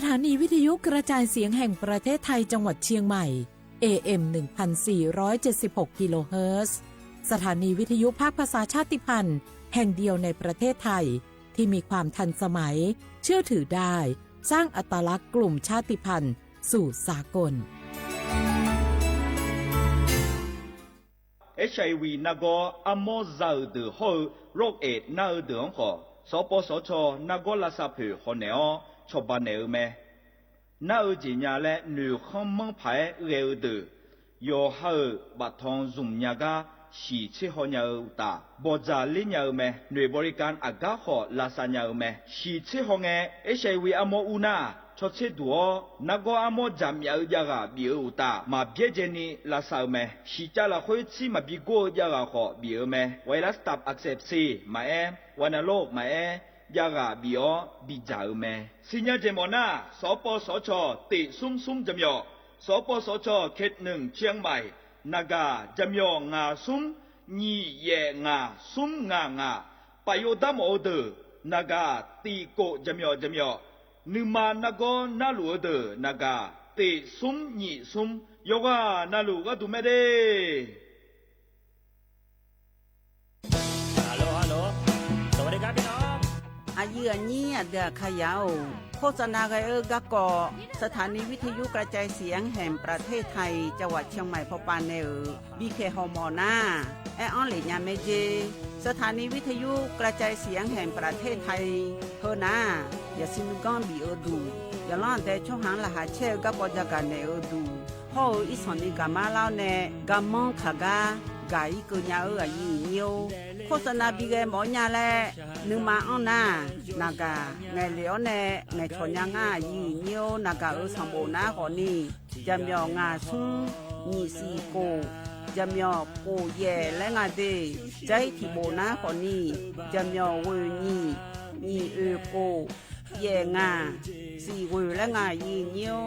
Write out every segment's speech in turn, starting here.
ถานีวิทยุกระจายเสียงแห่งประเทศไทยจังหวัดเชียงใหม่ AM 1476 กิโลเฮิรตซ์สถานีวิทยุภาคภาษาชาติพันธุ์แห่งเดียวในประเทศไทยที่มีความทันสมัยเชื่อถือได้สร้างอัตลักษณ์กลุ่มชาติพันธุ์สู่สากล HIV 那个阿莫造的好โรคเอดส์นาเดืองขอสปสชนากลาซาเพฮอนเนอชบานเนอเมนาจิญาและนูคอมมังไผเรอเดยอเฮบัดทองซุมญากาสีชิฮอนยาตาบอจาลิญาเมหน่วยบริการอากาขอลาซาญาเมสีชิฮองเอ HIV อโมอูนาชดเชดัวนากอโมจามยายากาบิอุตามาเบียเจนีลาซาเมสีจาละค่อยชิมาบิโกยากาขอบิเอเมไวรัสตับอักเสบซีมาวานโรคมายากาบิโอบิจาเมสิญญาเจมอนาสปสชติซุมจำยอสปสชเขต1เชียงใหม่นากาจำยองาซุมญีเยงาซุมงปโยดามโอเดนากาตีโกจำยอนึมานากอนาลูเดนากาติซุมญีซุมโยกานาลูกะตุเมเดฮัลโหลสวัสดีครับพี่น้องอายุอันนี้เดือขยาวโฆษณาไกกะกอสถานีวิทยุกระจายเสียงแห่งประเทศไทยจังหวัดเชียงใหม่พปานเนบีเคฮอมอนาออนเลญาเมเจสถานีวิทยุกระจายเสียงแห่งประเทศไทยเฮนาอย่าซิมกอนบีอดูอย่าล้อนแต่ช่องหางละหาเชกะปอจักกันเนอดูเฮาอีสอนนี่กะมาลาวเนกะมองขะกากะอีกญาอายีเนียวโฆษณาบีเกหมอญาแลนึมาออนนานากาไงเหลียวแนไงชญางายีเนียวนากาสัมโบนาขอนี่จำยองาซุงญีซีโกจำยอโปเยและงาเดใจที่โบนาขอนี่จำยอเวญีโกเยงาซีเวและงายีเนียว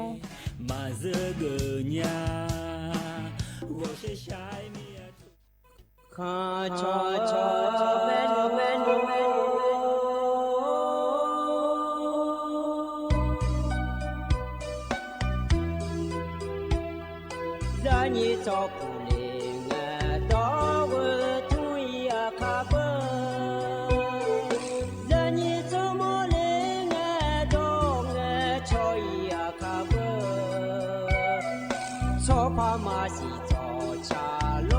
มาเซกญา我是下面คาชอเมนูรานีจอกุเลงดอวทุยาคาเบรานีจอมเลงดองชอยาคาเบชอพามาสิจอชาโล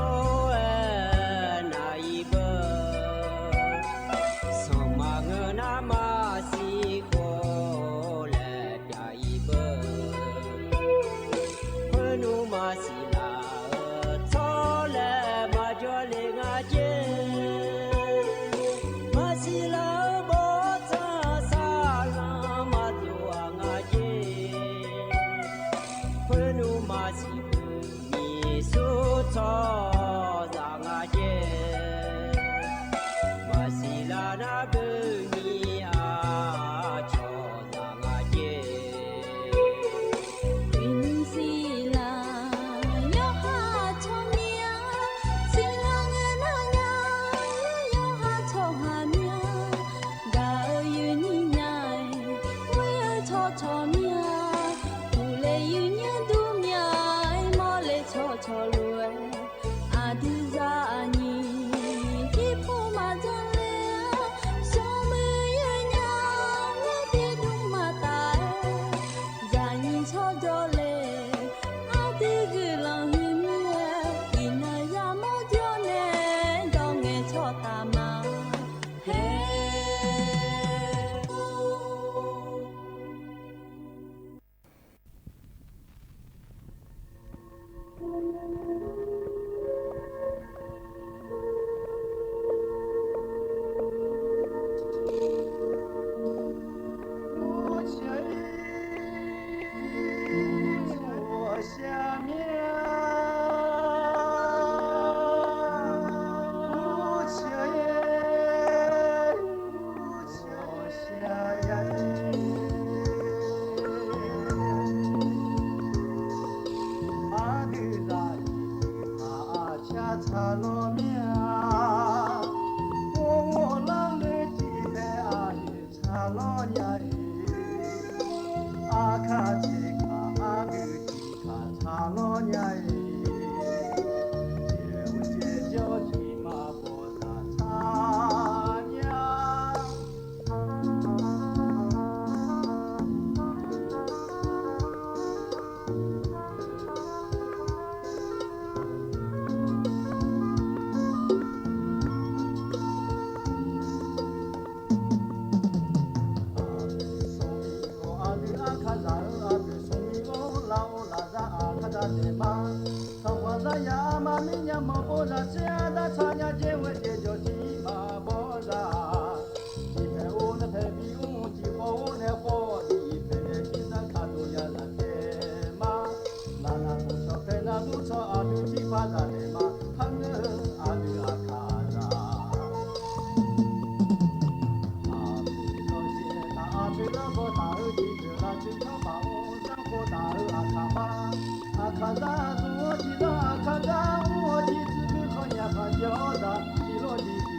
อ sa ya ma mi nya mo bo sa sia da cha nya je we je jo ji ma bo sa ji pe o ne pe bi u ji ho ne ho ji pe ne ji sa ka do ya la ke ma la la mo so pe na du so a du ji pa da ne ma khang ne a du a ka sa a bu so ji na a pe la bo ta u ji pe la ji cha ma o sa ko ta u a ka ma a ka da du ji da a ka da u ji zi bi kho ya ka jo da ji lo ji ji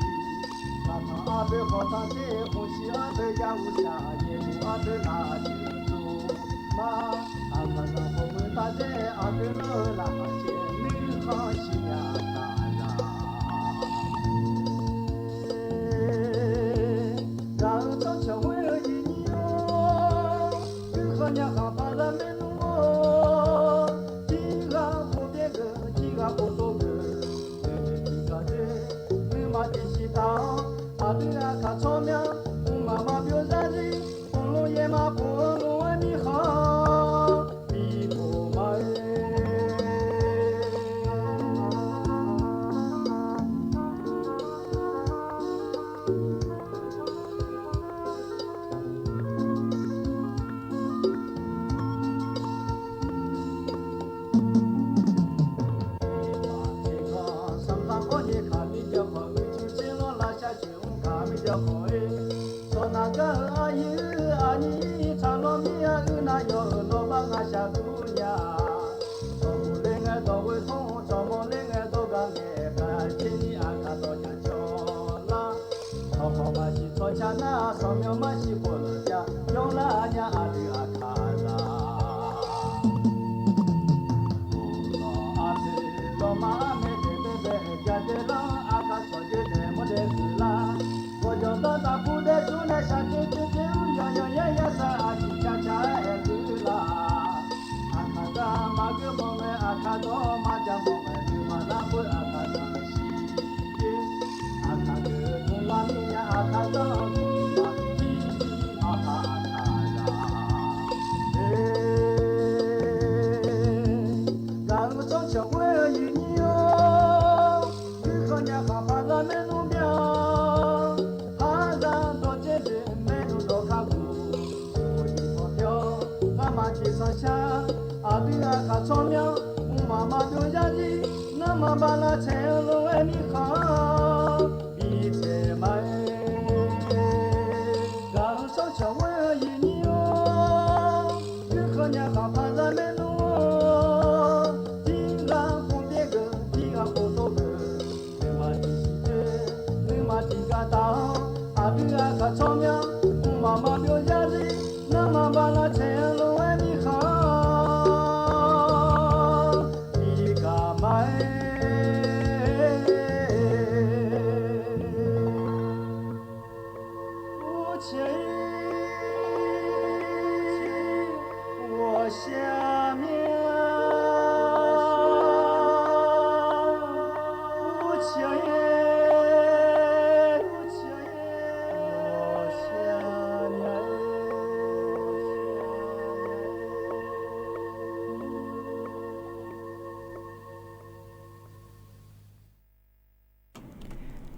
ka ta a pe ho ta te ho shi a pe ya u sha ye mu a pe la ji tu ma a ka da ho mu ta te a pe lo la ma che ni kho shi ya ka da ga to che we yi ni yo bi kho ya ka pa la me nu ga bo to ge ji ga de ni ma ji xi da a de a ka cho mya u ma ma bio za ji bu lo ye ma bu lo we mi ha bi bo ma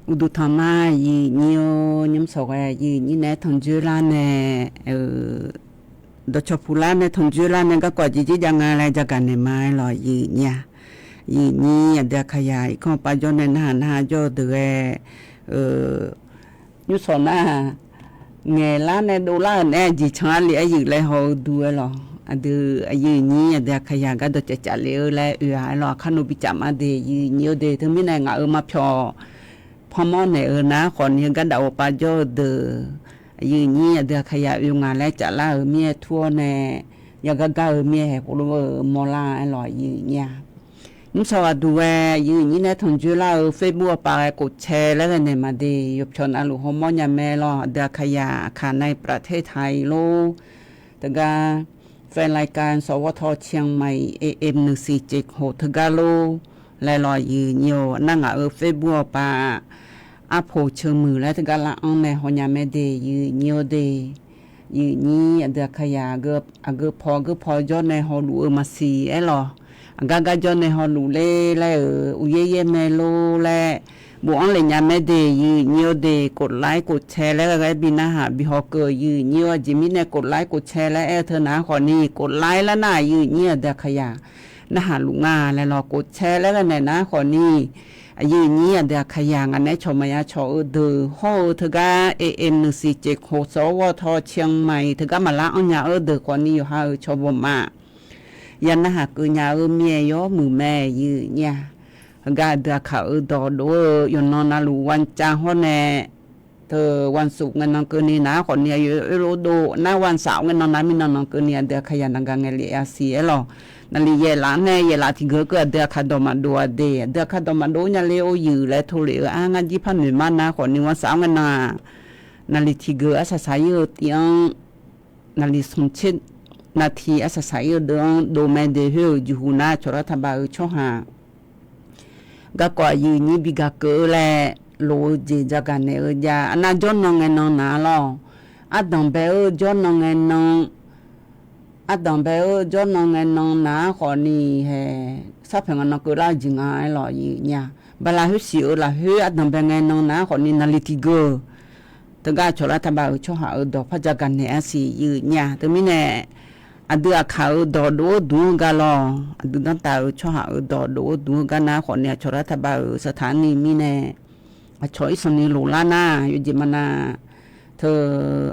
อุดุธรรมายีนิโอนิมสกยีนี่แน่ทงจุลาเนดชพูลาเนทงจุลาเนก็กว่าจิจังอะไรจะกันในไม้ลอยยีเนี่ยยีนี่เดี๋ยวขยายข้อปจในหาโจเดยุสนาเงล้านในดอลลาร์แน่จิชาลีอายุเลยเฮาดูหรออะดูอายุนี้เดี๋ยวขยายก็ดจะเลวและหรอคันบิจามาเดยีนี่เดถึงมีไหนงามาพอพอมอในนะคนยังกันดาวปาโจเดยืนนี่เดือขยะอยู่งานแล้วจะล่าเมียทั่วแน่ยังก็ก้าเมียให้คนมอลาอร่อยยืนเนี่ยนึกสวัสดียืนนี่นะทงจุฬาเฟซบุ๊กปากดแชร์แล้วกันเนี่ยมาดียบชนอลูฮอมอนยาแม่รอเดือขยะขาในประเทศไทยโลแต่ก็แฟนรายการสวทเชียงใหม่ AM 1476ทกาโลและรอยยืนโยนั่งเฟซบุ๊กปาอาโพเชิงมือและถึงกะละอังแม่ฮอนยาแม่เดยืเนียวเดยืนี้เดือขยาเกือบพอย้อนในฮอลูมาซีไอ้หรอ กากาจอนในฮอลูเลและอุเยเยเมโลและบุอังเลญาแม่เดยืเนียวเดกดไลค์กดแชร์แล้วก็บินาหาบิฮอเกอร์ยืเนียวจิมิเนี่ยกดไลค์กดแชร์และเธอหนาขอนี้กดไลค์แล้วน่ายืเนียวเดขยะนะหาลุงาแล้วรอกดแชร์แล้วก็ในนะขอนี้ยืเนียวเดขยะอันนี้ชมายาชอเดอฮอเธอกาAM147 สวทเชียงใหม่เธอกามาละอันยาเดอขอนี้อยู่หาชอบมายันนะหากุญาเมียยอมือแม่ยืเนี่ยกาดาเขาดอโดยนนาลูวันจาฮอแน่เธอวันศุกร์เงินนองเกินนี่นะคนเนี่ยอยู่โรโดนะวันเสาร์เงินนองนั้นมีนองเกินเนี่ยเดือขยันกังเงลีอาเซียหรอนั่นลีเยลาแน่เยลาที่เกิดเดือคาดมาดัวเดือคาดมาดูเนี่ยเลวอยู่และทุเรศงานจีพันหนึ่งมานะคนนี้วันเสาร์เงินนานั่นลีที่เกิดอาศัยสายเตียงนั่นลีสมชิดนาทีอาศัยสายเดือนโดแมเดเฮอยู่หน้าชรัฐบาลช่อหากะกว่ายืนี่บิกะเกอแลโลเจจักะเนยาอนาจอนนองเงนองนาลออะดองเบอจอนนองเงนองอะดองเบอจอนนองเงนองนาขอนี่แฮซับเพงนองกะลาจิงาลอยีญาบลาฮึสิโอลาฮึอะดองเบเงนองนาขอนี่นาลิติโกตะกะชอละทะบาชอหาดอพะจักะเนอสิยีญาตะมิเนอดือเขาดอโดดูกาลออดือตั้งแต่ชอหาดอโดดูกานาขอเนี่ยชรัฐบาลสถานีมีแน่ชอยสนิโลลานาอยู่จิมานาเธอ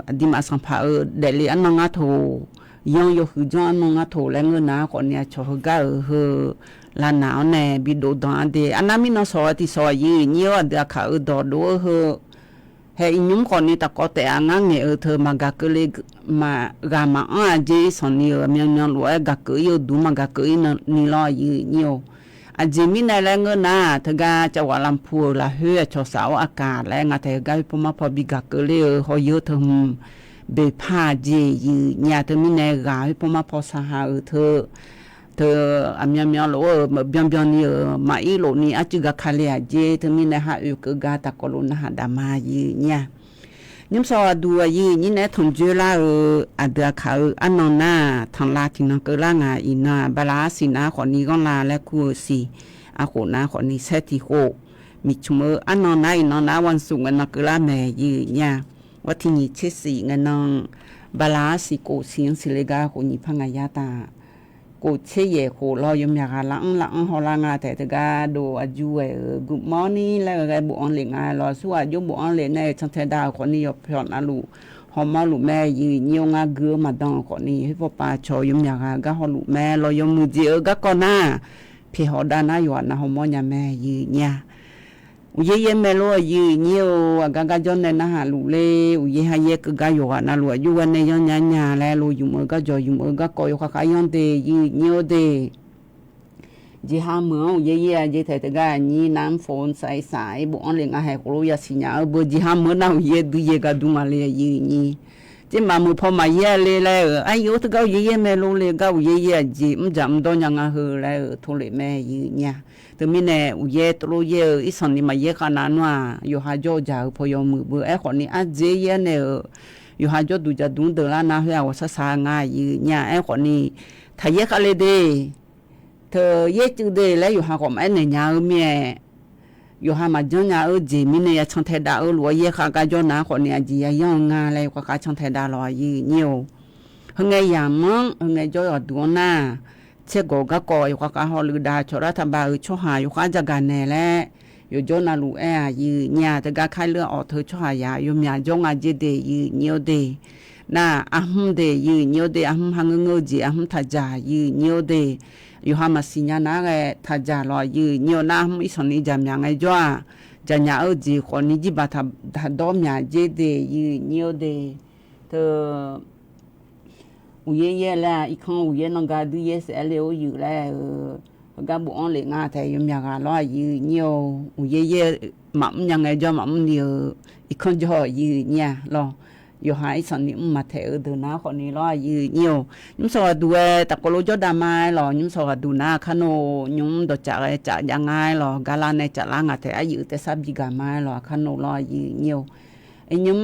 อดิมาสัมภาเดลีอันนงาโทยองอยู่คือจอนนงาโทและเงินนาขอเนี่ยชอกาเฮลานาแน่บิโดดอนเดอันนั้นมีนสอติสอยีเนียวอดือเขาดอโดเฮเฮอินุมคนนี้ตะกอแต่งานเนี่ยเธอมากะเกเลมากามาอาเจสอนนี่เมียนลัวกะเกยดูมากะเกยนี่ลอยีเนียวอาเจมินในแรงเงินนะเธอกาจะว่าลำพูละเฮือชอสาวอากาศและงาเธอกาพมาพอบิกะเกเลหอยเธอเบพาเจยีเนี่ยเธอมินในกาพมาพอสหาเธออามีโลเบียนนี่มาอีโลนี่อาจิกะคาเลอาเจเธอมีในหาอุกกาตะกอลนะหาดามายีเนี่ยยิมสอดูยีนี่นะทงเจลาอาเดเขาอันนนาทางลาทิงนกลางาอีนาบาลาสินาขอนี้ก็ลาและคูสีอาโขนาขอนี้เซติโคมิชุมอันนนาอีนนาวันสุงนกลาแม่ยีเนี่ยวัที่นี้เชสีเงินนองบาลาสิโกเสียงสิเลกาขอนี้พังยาตากูเชยโคลอยมยากาลังฮอลางาแต่ตะกาโดอาจูgood morning แล้วก็บุอันเลงาลอสัวยุบุอันเลในชันเทดาคนนี้ยพรอลูฮอมาลูแม่ยืนยงาเกือมาดองคนนี้ให้พอปาชอยมยากากะฮอลูแม่ลอยมือเจอกะกอนาเพฮอดานาอยู่นะฮอมอยาแม่ยืนเนี่ยอุเยเมโลยืนยวกะกะจอนในนะหาลูเลอุเยหะเยกกะอยู่นะลูอยู่วันในยอนญาและลูอยู่มือก็จอยอยู่มือก็กอยคาๆยอนเตยืนยวเดจิหาเมืองเย่ๆจิเทตะกะนี่น้ำฝนใสๆบ่อันเลงอะให้โคโลยาสิญาบ่จิหาเมืองนะเยดูเยกะดูมาเลยยืนนี่จิมามือพอมาเยเลยแลอายุตะกะเยเมโลเลยกะเยจิมจำดอนยังอะเฮแลทุเลแม่ยืนเนี่ยตมิเนอุเยตโลเยอิสันนิมาเยคานานัวอยู่หาจอจาพอยมือเบอคนนี้อาเจเยเนอยู่หาจอดูจะดุนเดลานาเฮาวสสางายืเนี่ยคนนี้ถ้าเยคาเลเดเธอเยจูเดแล้วอยู่หาของแม่เนียเมียอยู่หามาจอนยาเจมิเนยชันเทดาลัวเยคากาจอนาคนนี้จียองงาเลยกว่าชันเทดาลอยยืเนี่ยเฮงไงยามมั้งเฮงไงจอยดูน่าเชโกกะกอยกะฮอลือดาชรัฐบาลชอหาอยู่คาจักกันแน่และอยู่จนาลูแอยืญาตะกะไขเลือออกเธอชอหายาอยู่ญาจงอาเจเดยืเนียวเดนาอะหึเดยืเนียวเดอะหึหังเงจีอะหึทะจายืเนียวเดอยู่หามาสิญานาแกทะจาลอยืเนียวนาหึอิสนิจามยังไงจ้าจัญญาจีคนนี้จิบะทะดอมญาเจเดยืเนียวเดเธออุเยละอีกครั้งอุเยนงกาดูเยสเอเลโออยู่แล้วกะบุอันเลงาแต่ยมยากาลอยืเนียวอุเยมัมยังไงจ้ามัมเดียวอีกครั้งจ่อยืเนี่ยรออยู่หาอีสันนี่มาเถอเดินหน้าคนนี้รอยืเนียวยุมสอดูตะกโลจอดามาหรอยุมสอดูหน้าคโนยุมดอจะยังไงหรอกาลาในจะลางาแต่อายุแต่ซับจิกามาหรอคโนรอยืเนียวไอ้ยุม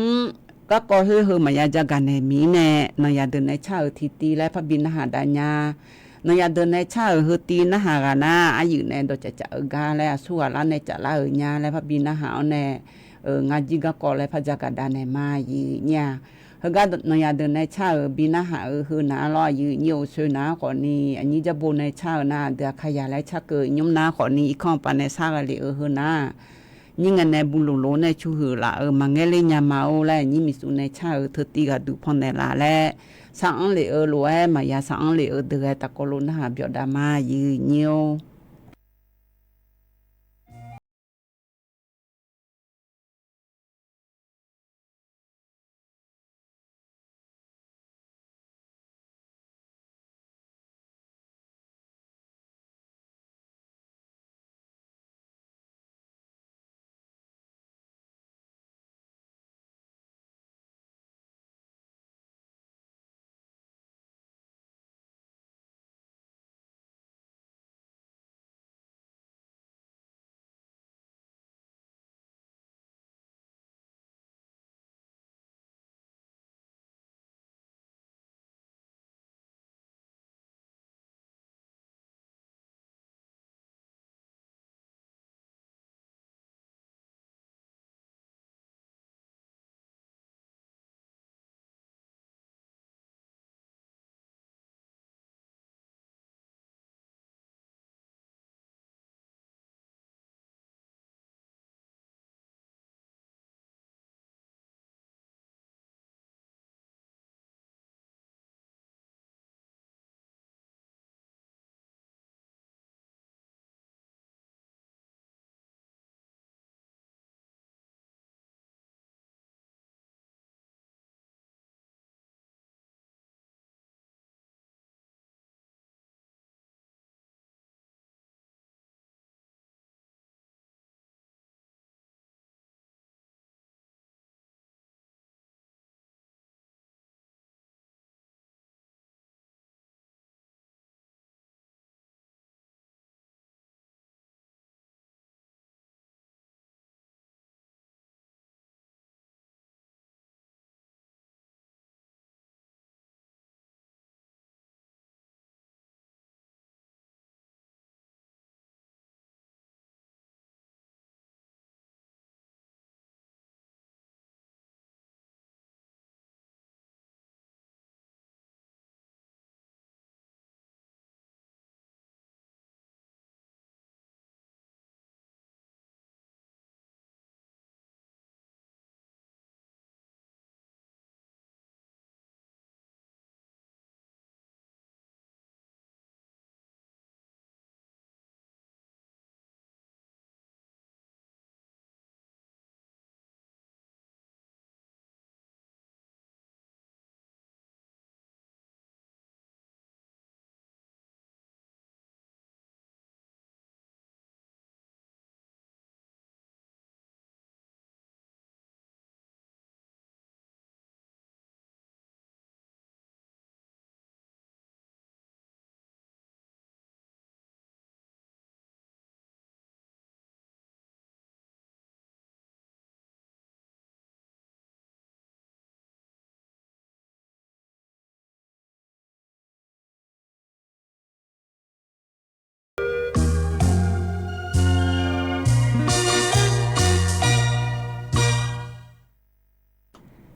ก็ก็เฮือมายาจักกันในมีแน่นายาเดินในชาอุทิตีและพระบินหาดาญา นยาเดินในชาเฮตีนะหากานาอายุในดจะกาและสัวละในจะละญาและพระบินะหาในงาจิกกอและพระจักดาในมายีญาเฮกานยาเดินในชาบินะหาฮือนาลอยืโยซนาก่อนนี้อันนี้จะบ่ในชานาเดขยาและชะเกยมนาก่อนนี้อีกข้องปานในซากะเลฮือนายิ่งในบุโลโลในชูหือละมังเงเลญามาโอและยิ่งมีสุในชาเธอตีกะดูพอนในละและสังเลโลเอมายาสังเลเดตะโกโลนะหาเบียดามายืเนียว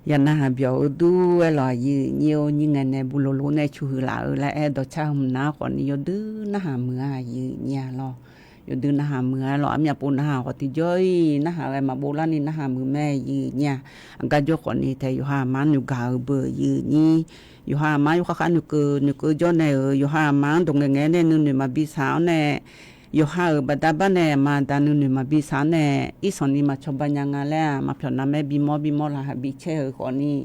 ยันนะหาเบียวดูเอลอยืเนียวยิ่งในบุโลโลในชูหือลาและแอดชาหมนาก่อนนี้ยดื้อนะหาเมือยืเนี่ยลอยดื้อนะหาเมือลออเมียปูนะหาก็ติจ้อยนะหาอะไรมาโบราณนี่นะหามือแม่ยืเนี่ยอังกะจอก่อนนี้แต่อยู่หามันอยู่กาเบอยืนี่อยู่หามาอยู่คันอยู่เกจอในอยู่หามันตรงแงๆเนี่ยนึงมาบิสาวแน่อยู่หาบัดบันแน่มาดานึงมาบิสาวแน่อีสอนนี่มาชอบบัญญังแล้วมาเพิ่นนะแม่บิมอละหาบิเชก่อนนี้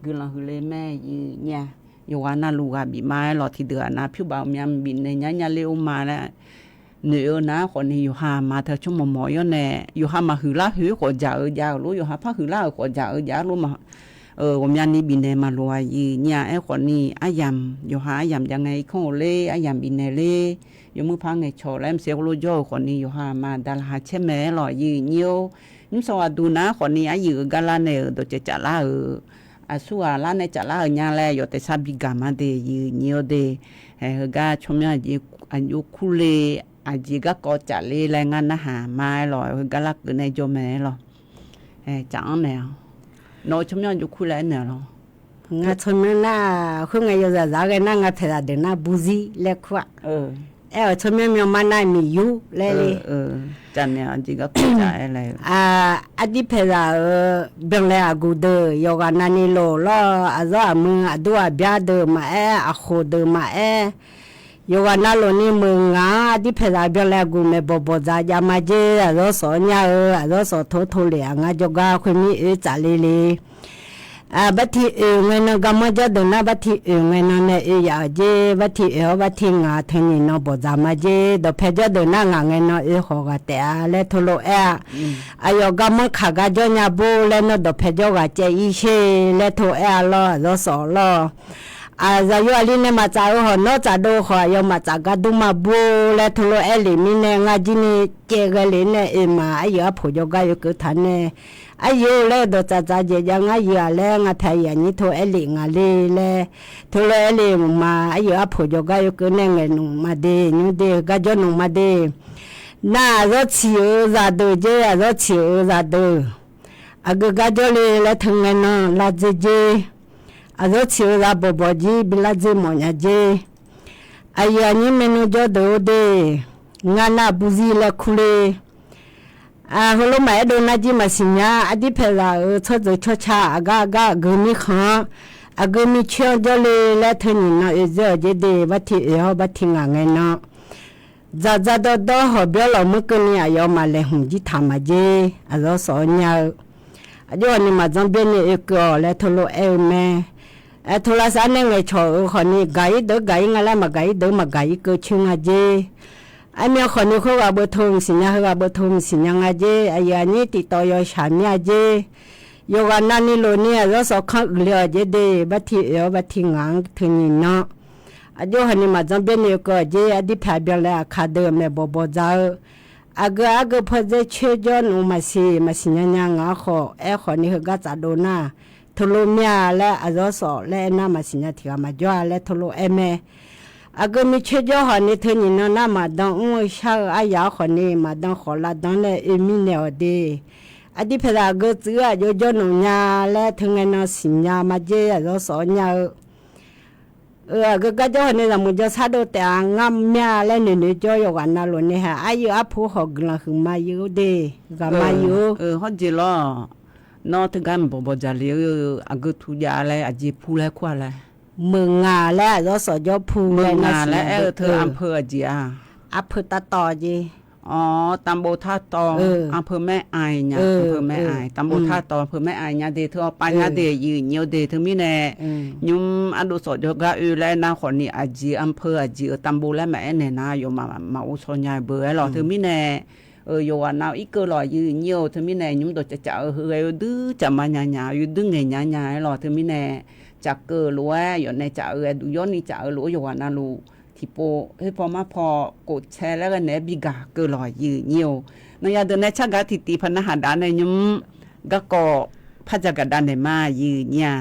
กุลาหุเลแม่ยืเนี่ยอยู่ว่าน่าลูกบิมาหลอที่เดือนนะผิวบ่าวมีมบินในญาเลวมาแล้วเนื้อนะคนนี้อยู่หามาเธอชั่วโมงย่อแน่อยู่หามาหือละหือก็จะยาวรู้อยู่หาพักหือละก็จะยาวรู้มาผมยันนี้บินในมาลอยเนี่ยไอ้คนนี้อายำอยู่หาอายำยังไงคงเล่อายำบินในเล่อยู่มือพังในโชว์แล้วเสียรู้ย่อคนนี้อยู่หามาดาลาเช่แม่หล่อยืนเยี่ยวนี่สวัสดีนะคนนี้อายุกาลาเนอโดจะละ Asua la ne chala nya le yo te sabiga ma de yu nyo de ga chomya ji anyu kule aji ga ko cha le la nga na ha mai lo ga la ne jo me lo chang ne no chomya ju kule ne lo nga chomya na khu nga yo za ga na nga phela de na buzi le khwa chomya myo ma na mi yu le le chan ne aji ga ko cha le adi phela beng le agu de yo ga na ni lo azo amu adu abya de ma a kho de ma yo ga na lo ni mu nga adi phela beng le agu me bo za ya ma je azo so nya azo so tho le nga jo ga khwi mi cha le le bati ngwe no gamaja de na bati ngwe no ne ya je bati bati nga thani no bo za ma je do pheja de na nga ngwe no ho ga te le tholo ayo gama kha ga jo nya bo le no do phejo ga che yi she le tho lo so lo za yo ali ne ma cha ho no cha do ho yo ma cha ga du ma bo le tholo li mi ne nga ji ni che ga le ne ma ayo pho jo ga yo ku than ne ayo le do cha cha je ya nga ya le nga thai ya ni tho li nga le tholo li ma ayo pho jo ga yo ku ne nge nu ma de nyu de ga jo nu ma de na zo chi za do je ya zo chi za do aga ga jo le thang na la je azo chi ra bo ji bila je mo nya je aya ni menu jo do de nga na buzi le khule holo ma do na ji masinya adi phela cho zo cho cha aga go mi kha aga mi chyo jo le thani na je de bati nga ngai na za do ho byo lo mu ku ni ayo ma le hu ji tha ma je azo so nya ajo ni ma zam be ni ko le tholo me thola sa ne nge cho khoni gai ngala ma gai ko chunga je amya khoni kho ga bo thom sinya nga je aya ni ti to yo shamya je yo ga na ni lo ni azo so kha le je de bati ngang thini na ajo hani ma zambe ne ko je adi pha bya la kha de me bo za aga pho je che jo no ma sinya nya nga kho khoni ga cha do na tholo mya la azo so le na ma sinya thiga ma jo le tholo eme aga mi che jo ha ni thini no na ma dang sha aya khoni ma dang khola dang le emi ne ode adi phela go zu a jo no nya le thunga no sinya ma je azo so nya ga jo ne la mu jo sa do ta ngam mya le ne jo yo ga na lo ne ha ayu a phu ho gla hu ma yu de ga ma yu ho ji lo no te gam bo ja le agu tu ya le aji phu le kwa le เมืองงาและรสยภูมิ งาและเธออำเภอจีอ่ะ อำเภอตาต่อจี อ๋อตำบลท่าตออำเภอแม่อายเนี่ยอำเภอแม่อายตำบลท่าตออำเภอแม่อายเนี่ยเดเธอไปเนี่ยเดยืนเหี่ยวเดเธอมีแน่ยุมอดุสดกะอือและนาขอนี่อาจีอำเภออาจีตำบลและแม่แน่นาอยู่มาอุสญาเบอหรอเธอมีแน่อยู่ว่านาอีกก็รอยืนเหี่ยวเธอมีแน่ยุมตจะเฮือดื้อจะมาหยาๆอยู่ดึงไงหยาๆหรอเธอมีแน่จักเกอลัวอยู่ในจะดูย้อนนี่จะลัวอยู่ว่านาลูที่โปเฮ้พอมาพอกดแชร์แล้วก็แหนบิกาเกอลอยยืนเหี่ยวนายาเดินในชักกะทิติพนหาดานในยุมก็ก็พระจักรดานในมายืนเนี่ย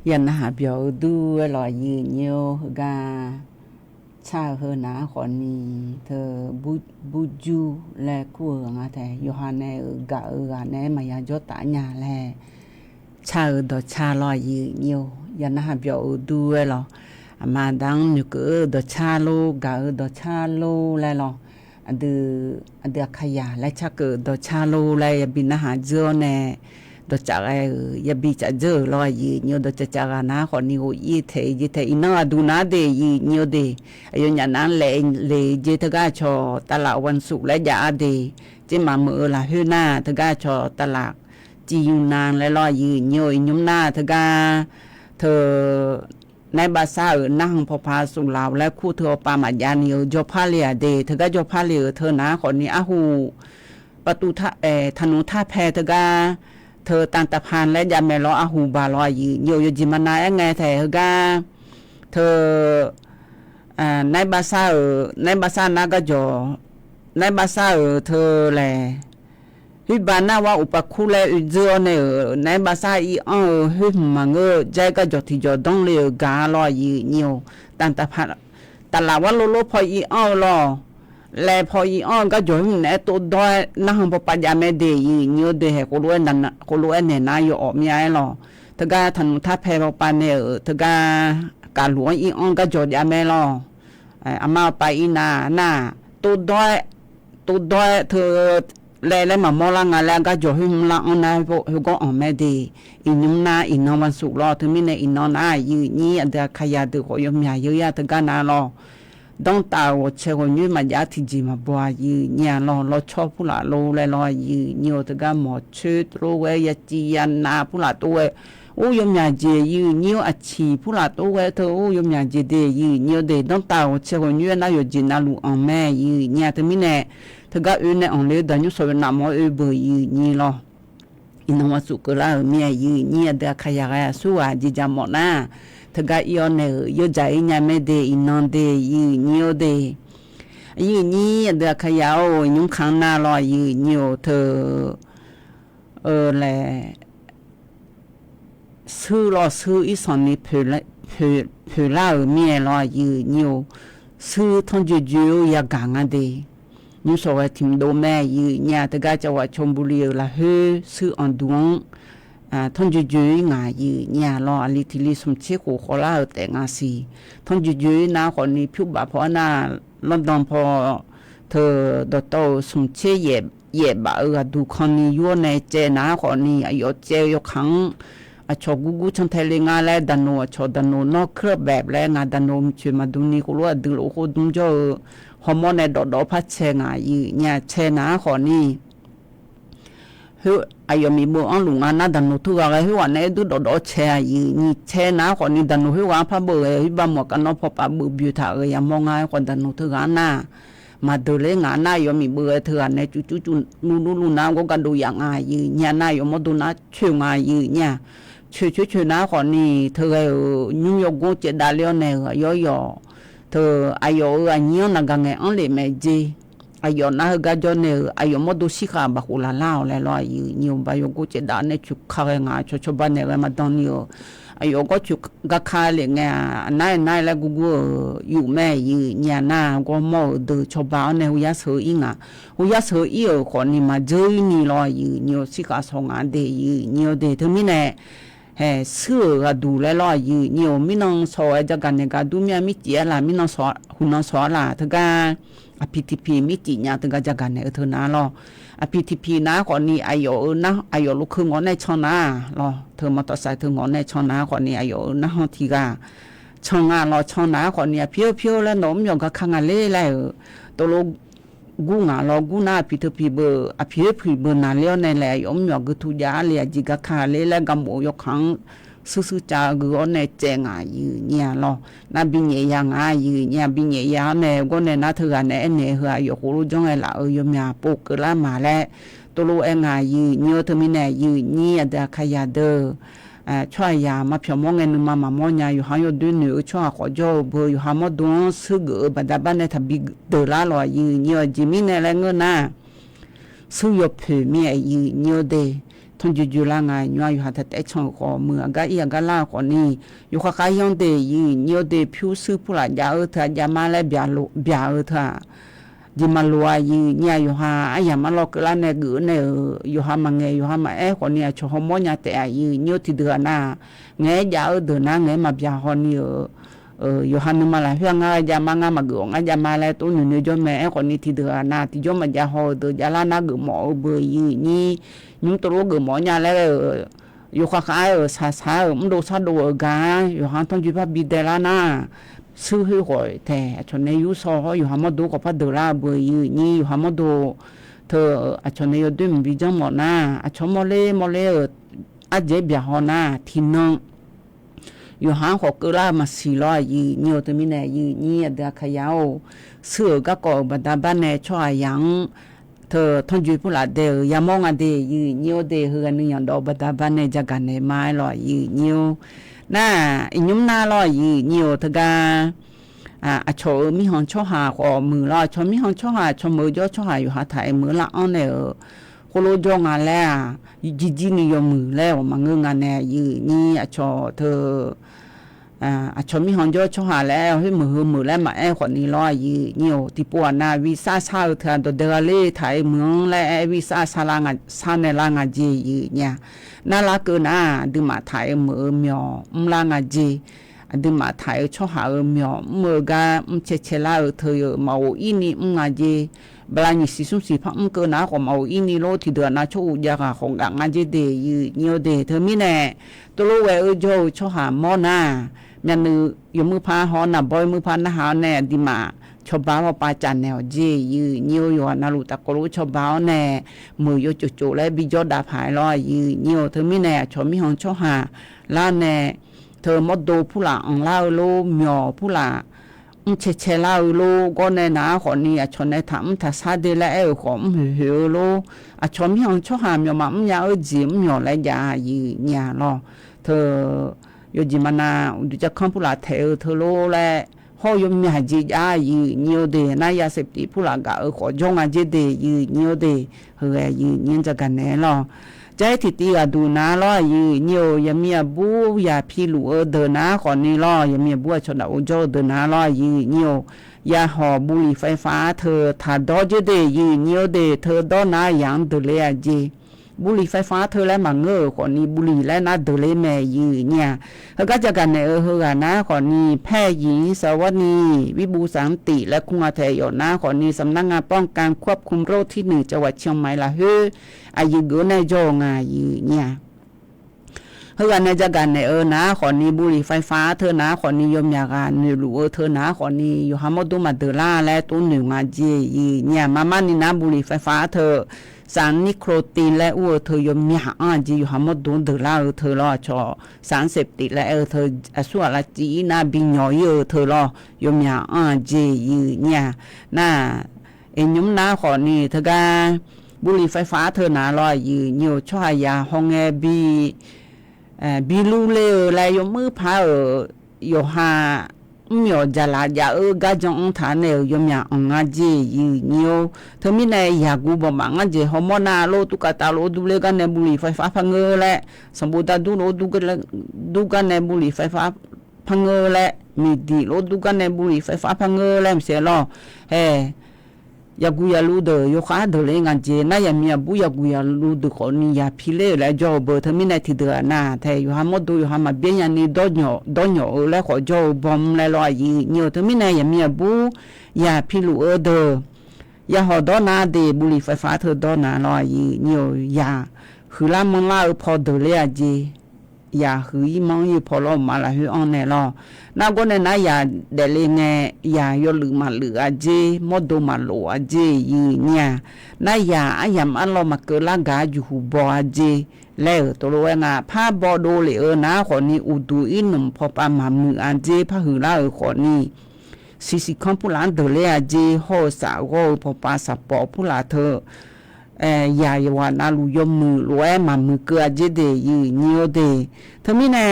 ยันหาเบียวดูลอยยืนโยกาชาเฮนาขอนีเธอบุจูและกูงาแต่โยฮาเนกะเนมายาจตาญาแลชาดอชาลอยยืนโยยันหาเบียวดูลอมาดังนึกดอชาโลกะดอชาโลแลลออดขยาและชะเกดอชาโลแลยบินหาเจอแนดจักยาบิจะเจอลอยยืนโยดจักานาขอนิโออีเทอินาดูนาเดยืนโยเดอายญานั้นเลเจทกาชอตลาดวันศุกร์และยาเดเจมาเมื่อละฮือหน้าทกาชอตลาดจียูนานและลอยยืนโยยุมหน้าทกาเธอในบาซานั่งพอพาสุลาวและคู่เธอปามัญญานิโอจอพาเลียเดทกาจอพาเลียเธอนะขอนี้อาหูประตูธนูท่าแพทกาเธอตันตะพานและยาเมลออาหูบาลอยโยจิมานาไงแท้กาเธอในบาซานาก็จอในบาซาเธอแลฮิบานาว่าอุปคุเลอุจอเนในบาซาอีฮิมังใจก็จอที่จอดงเลกาลอยโยตันตะพานตลาว่าโลพออีลอแลพออีก็จอมแนตัวดอยนะหังปปะยาเมเดยีโยเดโคโลนันโคโลเนนาโยอมีไอลอทกาทันทาเพปปาเนทกากาหลวงอีก็จอยาเมลออามาไปอีนาตัวดอยเธอแลมามอลางาแล้วก็จอหิมละอนาโฮก็อเมเดอินุมนาอินอวันสุลอถึงมิเนอินอนายีนี่อันเดขยาเดโคยมยาเยยาทกานาลอต้องตาวเชกอนยูมายาทิจิมาบัวยืญาลอชอพุลาโลแลลอยืญโตกะหมอชื่อโรเวยจียันนาพุลาตัวโอยมยาเจยืญโอชีพุลาตัวเธอโอยมยาเจเดยืญโเดต้องตาวเชกอนยูนาโยจินาลูอังแม่ยืญาตมิเนทกะอุเนอังเลดันยุสวนะมอเบยืญลออินวาสุกลาเมียยืญเดขยากะสุอาจิจามอนาทกะอีอเนโยใจญาเมเดอินอนเดยืญโเดยืญเดขยาโอยุงคังนาลอยืญโเธอแลซื้ออีสอนนี่เพลาเมียลอยืญโซื้อทอนจูยากางเดยูสวะทิมโดแม่ยืญาตกะจังหวัดชลบุรีละเฮซื้ออันดวงทอนจูงายืญาลออลิทิลิสมเชโคขอลาแต่งาซีทอนจูนาคนนี้พิบะพอนาลอนดอนพอเธอดอโตสมเชเยบะดูคนนี้ยัวในเจนาคนนี้อายุเจยขังชอกูชันเทเลงาแลดันโนชอดันโนนอกเครือแบบแลงาดันโนมชมาดุนีกุลวดึโลโคดุมจอฮอร์โมนในดอพัดเชงายืญาเชนาคนนี้เฮอายมีบ่อันลุงานาดันโนทุกอะไรเฮวันในดูดอเชยืญเชนาคนนี้ดันโนเฮวาพะเบฮิบะหมอกะนอพอปะบุบิวทายามองายคนดันโนทุกานามาดูเลงานายมีเบื่อเถื่อนในจุนูนาก็กันดูอย่างยืญานายมดูนาช่วยงายืญาช่วยนาคนนี้เธอนิวยอร์กเจดาเลอเนยอเธออายุอันนี้นักงานอันเลเมเจอายุน่าก็จะเนี่ยอายุมดูสิค่ะบักอุลาลาวเลยลอยนิวบายกูเจดาเนี่ยชุกข้าวงาชุบบ้านเนี่ยมาตอนนี้อายุก็ชุกก็ข้าเลยไงนายแล้วกูอยู่แม่ยืญานาก็มอดูชุบบ้านเนี่ยหุยาเสืออิงอ่ะหุยาเสืออีคนนี้มาเจอนี่ลอยนิวสิค่ะสองอันเดียนิวเดย์ทั้งนี้เนี่ยเสือก็ดูแลลอยนิวมินองสอยจากกันเนี่ยก็ดูมีมิจิละมินองสอหุ่นสอละทั้งกันอภิทิพีมิจิญาทั้งกันจากกันเนี่ยเธอนาลออภิทิพีนะคนนี้อายุนะอายุลูกคืองอนในช่องนาลอเธอมาต่อสายเธองอนในช่องนาคนนี้อายุนะฮอทีกาช่องงานลอช่องนาคนนี้เพียวแล้วหนมยองก็ขังอะไรแล้วตัวลูกกูงาลอกูนาอภิทิพีเบอร์อภิทิพีเบอร์นาเลี้ยวในแหล่ยอมยองก็ทุยาเลียจิกาคาเล่แล้วกำโมยกขังซื้อจากกูในเจงอายืญาลอนาบิญญาอายืญาบิญญาเนี่ยก็เนี่ยนาเธอเนี่ยเนี่ยหัวอยู่หูรู้จังไงล่ะยมยาปกละมาแล้วตัวรู้เองอายืญเธอมีเนี่ยยืญเดขยาเดช่วยยามาเพียงมองเงินมามองยาอยู่หายดูหนูช่วยขอจอบอยู่หามดวงซื้อเกือบบัดบ้านเนี่ยทำบิเดล่าลอยยืญจิมิเนี่ยแรงเงินนะซื้อยบผือมียืญเดเธ ทนอยู่ๆล่างายยัวอยู่หาแต่ช่องก็เมืองก็อีกก็ลาก็นี่อยู่คาๆยองเตยีเนียวเตผิวซื้อผู้ละยาเถอะยามาแล้วเบียเถอะดิมาลัวยีเนี่ยอยู่หาอะยามาลอกละเนกเนอยู่หามาเงอยู่หามาก็เนี่ยชอมอญาแต่ยีเนียวที่เดือนาเงยาเดือนาเงมาเบียฮอนี่อยู่หันมาละเฮืองายามามากงยามาแล้วตัวนี่จอแม่คนนี้ที่เดือนาที่จอมายาฮอเดือยาลานากหมอเบยีนี่ยุตัวกหมอญาแล้วอยู่คาๆซาๆมันดูซาดูกาอยู่หันต้องอยู่พะบิเดลานาซื้อให้หอยแต่ชนในยุซออยู่หามาดูกับพะเดลาเบยีนี่อยู่หามาดูเธอชนในยดึมบิจังหมอนาชมอเลอาเจเบียฮอนาที่น้องอยู่หางขอกลามา400ยีเนียวตะมิแนยีนี่ดาขยาวเสือก็กอบดาบ้านแนช่วยยังเธอทนอยู่ผู้ละเดียวยามองอเดียยีเนียวเดียเฮือนอย่างดอกบดาบ้านแนจักกันในไม้ลอยยีเนียวน่าอิยุมนาลอยยีเนียวทะกาโชมีหอนช่อหาขอมือลอยชมีหอนช่อหาชมือย่อช่อหาอยู่หาถ่ายมือละอ้อนเนี่ยโคโลจงานแล้วจีนี่ยมือแล้วมาเงงานแน่ยีนี่โชเธอชมีหอนย่อช่อหาแล้วให้มือแล้วมาคนนี้ลอยยีเนียวที่ปัวนาวีซ่าซาเธอตัวเดลเล่ถ่ายเมืองและวีซ่าซาลางซาเนลางจียีเนี่ยน่ารักเกินดึมาถ่ายมือเมียวลางจีดึมาถ่ายช่อหาเมียวมือกาเชลาเธอมาอีนี่จีบลานี่สิสุสิพังเกินก็มาอีนี่โลที่เดือนน่ะชูยากของดังจีเดยีเนียวเดเธอมีแน่ตัวโลเวโจช่อหามอนายันนึอยู่มือพาหอน่ะบอยมือพานะหาแน่ดิมาชอบบ้าปาจันแนวเจยืเนียวอยู่นาลุตะกรุชอบบ้าแน่มืออยู่จุๆและบิจอดาภายลอยยืเนียวเธอมีแน่ชอบมีหองช่อหาล่าแน่เธอมดดูผู้ละอังเล่าโลเมียวผู้ละเชเล่าโลก็แน่นาคนนี้ชนในถามถ้าซาเดและของหิวโลชอบมีหองช่อหาเมียวมันยาจิมเมียวและยายืเนี่ยรอเธออยู่จิมานาดูจะคัมผู้ละเทเธอโลและฮอยมมีหาจีอายีเนียวเดนายาเสพติผู้ละกะขอจงอาเจเดยีเนียวเดเฮยีเนียนจะกันแน่ลอใจที่ตีอะดูนาลอยีเนียวยามีบูยาพี่ลูเดนาขอนี่ลอยามีบัวชนะโอโจเดนาลอยีเนียวยาหอบุหรี่ไฟฟ้าเธอถ้าดอเจเดยีเนียวเดเธอดอนายังเดเลอาจีบุหรี่ไฟฟ้าเธอและมังคนนี้บุหรี่และนาเดเลแม่ยืเนี่ยเขาก็จะกันในเฮกันนะคนนี้แพทย์หญิงสวัสดีวิบูสันติและคุงอาเทยนะคนนี้สำนักงานป้องกันควบคุมโรคที่1จังหวัดเชียงใหม่ละอายุเกินในโจงายืเนี่ยเฮกันในจะกันในนะคนนี้บุหรี่ไฟฟ้าเธอนะคนนี้ยมยาการนี่รู้เธอนะคนนี้อยู่หามดุมาเดล่าและตัวหนึ่งมาเจยืเนี่ยมานี่นะบุหรี่ไฟฟ้าเธอสารนิโคตินและเธอยมมีหาจีอยู่หามดเดล่าเธอรอชอสารเสพติดและเธอส่วนละจีน่าบินย่อยเธอรอยมมีหาจีเนี่ยน่ายมนาขอนี่เธอกาบุหรี่ไฟฟ้าเธอนาลอยยืนช่วยยาฮองบีลูเลและยมมือพาอยู่หาเมียวจลายากาจงฐานเนยมยาองาจียืเนียวเธอมีในยากูบมังเจฮอร์โมนาโลตุกตาโลดูเลกันในบุหรี่ไฟฟ้าพังเงและสมบูรณ์ดูโลดูกันในบุหรี่ไฟฟ้าพังเงและมีดีโลดูกันในบุหรี่ไฟฟ้าพังเงและเสียลอยากูยาลูเดยกขาเดเลงันเจน่ายามีบุยากูยาลูเดคนนี้ยาพิเลและจอบเธอมีในที่เดือนาแต่อยู่หามดดูอยู่หามาเบียยันนี่ดอนโยและขอจอบอมและลอยยีเนียวเธอมีในยามีบุยาพิลูเดยาหอดอนาเดบุหรี่ไฟฟ้าเธอดอนาลอยยีเนียวยาคือลามังลาพอเดเลอาเจยาหือมังยีพอลอมาละหือออนแน่ลอนาก็ในนายาเดเลเงยายอลือมาเหลือเจมดโดมาโลเจยีเนี่ยนายาอายามอันลอมาเกลากาอยู่หูบอเจแล้วตัวโลงาผ้าบอโดเลนะขอนี้อุดูอินมพอปามามืออันเจพะหือลาขอนี้สิคัมพุลานเดเลอาเจโฮสาโกพอปาสะปอพุลาเธอยายวานาลุยมือรวยมามือเกลือเจเดยีเนียวเดเธอมีแน่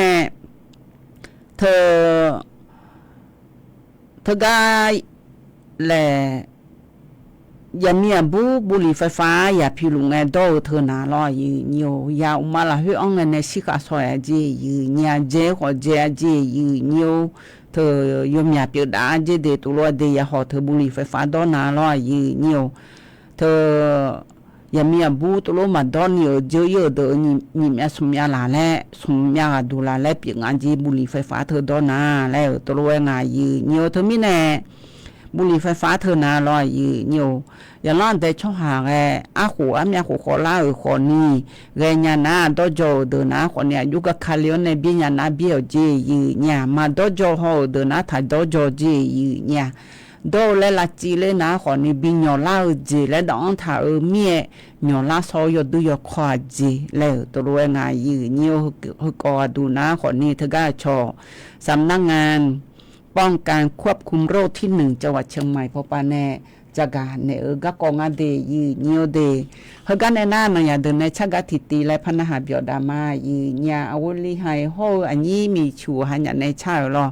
เธอกายแหละ อย่ามีบุหรี่ไฟฟ้าอย่าพิลุงไงดอเธอนาลอยืนโยอย่าอุมาละฮือองในสิกาซอยเจยืนญาเจขอเจเจยืนโยเธอยมอย่าเปียดาเจเดตุลอเดอย่าหอเธอบุหรี่ไฟฟ้าดอนาลอยืนโยเธออย่ามีบุตุลมาดอนโยเจโยเดนี่แม่สมยาลาและสมยาดูลาและเปียงานจีบุหรี่ไฟฟ้าเธอดอนาแล้วตุลงายืนโยเธอมีแน่บุหรี่ไฟฟ้าเธอนาลอยยืนโยอย่าล้อนแต่ช่องหางอาหูอามยาหูขอลาคนนี้เรญานาดอโจเดนาคนเนี่ยอยู่กับคาเลียนในบิญานาเบียวเจยืนเนี่ยมาดอโจโฮเดนาถ่ายดอโจเจยืนเนี่ยดอและละจีเลนาคนนี้บิญญาลาเจและดองถ่าเมียญาลาซอยดูยควาเจแล้วตัวงายยืนโยฮึกอดูนาคนนี้เธอก็ชอสำนักงานป้องกันควบคุมโรคที่1จังหวัดเชียงใหม่พอปาแน่จาการเนกะกองอาเดยืนโยเดฮกันในหน้ามันอย่าเดินในชักกะทิตีและพนหาเบียดามายืนยาอวุลิไฮโฮอันนี้มีชูหันในชาลอ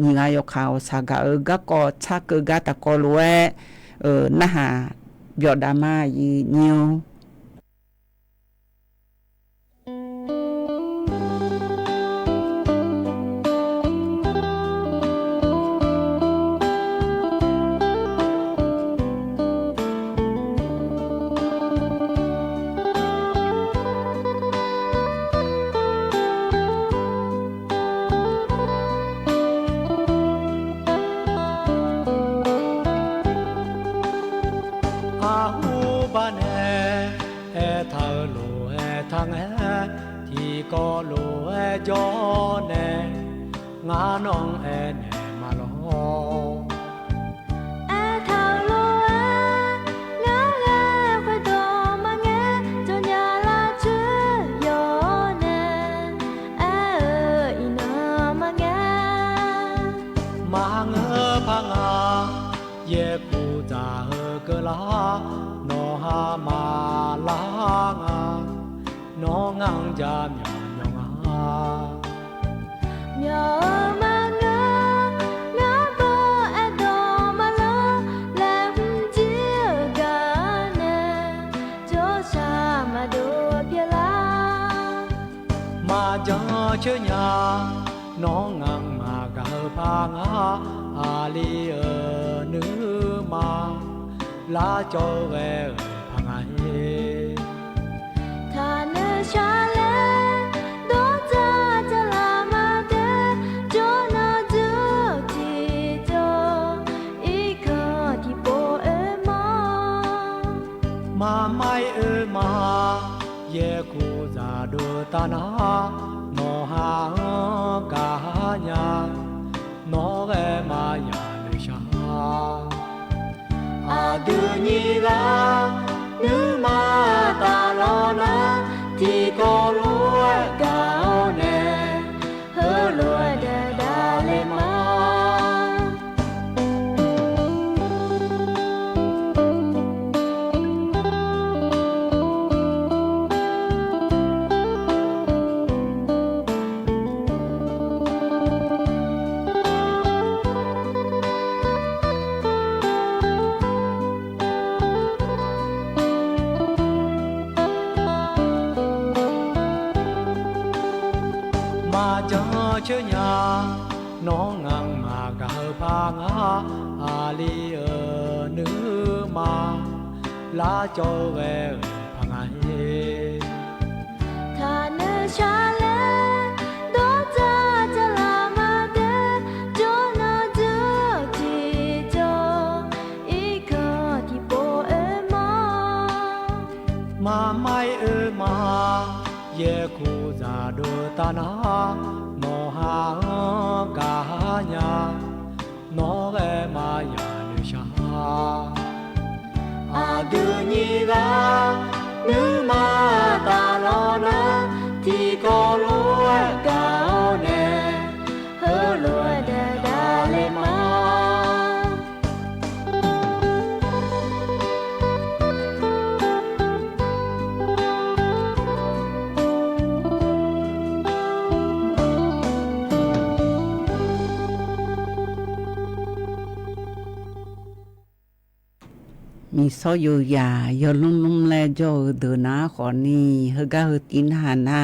ยิงายกข่าวสากะกะกอชักกะตะกอลเวนะหาเบียดามายืนโยก็โลจอแน่งาน้องแน่มาลอทาโลงาแลควดอมาแงจนยาลาชื่อยอแน่อีนามาแงมาเงพังาเยกูจาเกลานอหามาลางานองังจามยยอมาเงางาบอแอดอมาลอแลมจิกาเนโจชามาดูเพียลามาจอเชญาน้องงังมากะพางาอาลีนึมาลาจอเวพังาเฮทาเนชาเลมาไม่มาเยกูจาดูตานาโนหากาญาโนเกมายาลิชาอาดูนีลานึมาตาลอนาที่ก็รู้กาวเนเฮลวยเดดาเลมาจอเชญาน้องงังมากะพางาอาลีนึมาลาจอเวพังาเฮทาเนชาเลโดจาจะลามาเดโจนาจูจิโจอีกอที่โปมาไม่มาเยกูจาดูตานาโนหากาญาโนเกมายาลิชาอาดูนีลานึมาตาลอนาที่ก็รู้กาวเนเฮลวยเดดาเลมา มีซออยู่ยายอลุ่มๆแลจอเดนาขอนี้เฮกะเฮตินหานา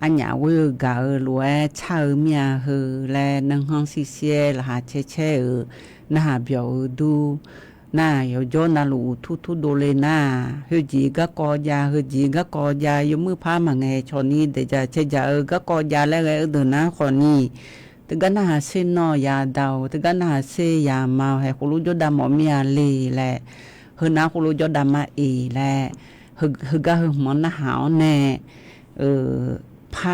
อันหยาเวกะลวยชาเมียเฮแลนังห้องซิเซียละหาเชนะหาเบียวดูน่ายอจอนาลูทุโดเลนาเฮจีกะกอยาเฮจีกะกอยายมือพามาไงชอนี้เดจะเชจากะกอยาและเดนาขอนี้ตะกันหาเซนอยาดาวตะกันหาเซยามาให้คุลุจดามอเมียเลแลเฮนาคุลุจดามาเอแลเฮกะเฮมอนหาวแน่พา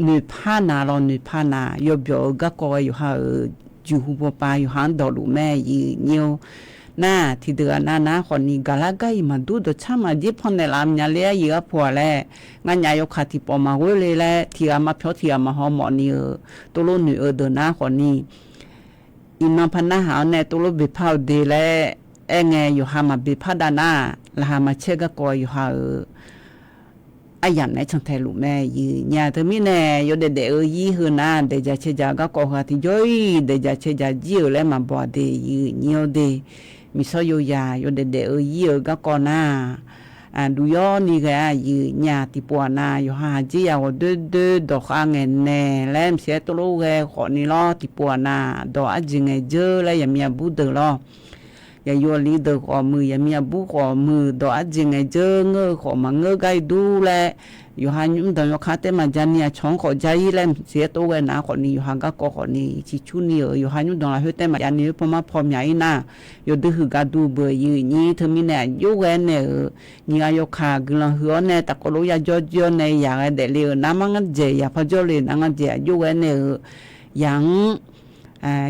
นึพานาลอนึพานายอเบียวกะกอยอยู่หาจูฮูปปาอยู่หันดอลูแม่ยีเนียวน่าที่เดือนนะคนนี้กาลากายมาดูดชามาดิพอนในลามยาเลียยีกับผัวแลงานยายกขาที่ปอมาเวเลแลที่อามาเพียวที่อามาหอมอนี่ตัวโลนึเดินนะคนนี้อินมาพันนาหาแน่ตัวโลบิพาวเดแลไงอยู่หามาบิพาดานาละหามาเชกะกออยู่หาอายันในช่างไทยลูกแม่ยีญาเธอมีแน่ยเดยีหือนาเดจะเชจากะกอหาที่ย่อยเดจะเชจาจิวและมาบ่เดยีเนียวเดมีซอยยายเดยีกะกอนาดูยอนี่กะยีญาติปัวนาอยู่หาจิยาวเดดอกอังเงแน่และเสียตโลแกขอนี่ลอติปัวนาดอกอจิงเจอและยามีบุเดลอยาโยลีเดขอมือยามีบุขอมือดอกอจิงเจอเงขอมาเงไกดูแลอยู่หายุ่มดอกคาเตมาจานีช่องขอใจและเสียตัวนะขอนี่อยู่หากะกอขอนี่ชิชุนี่อยู่หายุ่มดอกละเฮเตมาจานีพอมาพร้อมใหญ่นะอยู่ดื้อกะดูเบยนี่เธอมีแน่อยู่แวนเนี่ยนี่อายกขากลังหัวเนี่ยตะกโลยาจอเนี่ยอยากได้เลยน้ำมันเจอยาพะจอเลยนังเจอยู่แวนเนี่ยยัง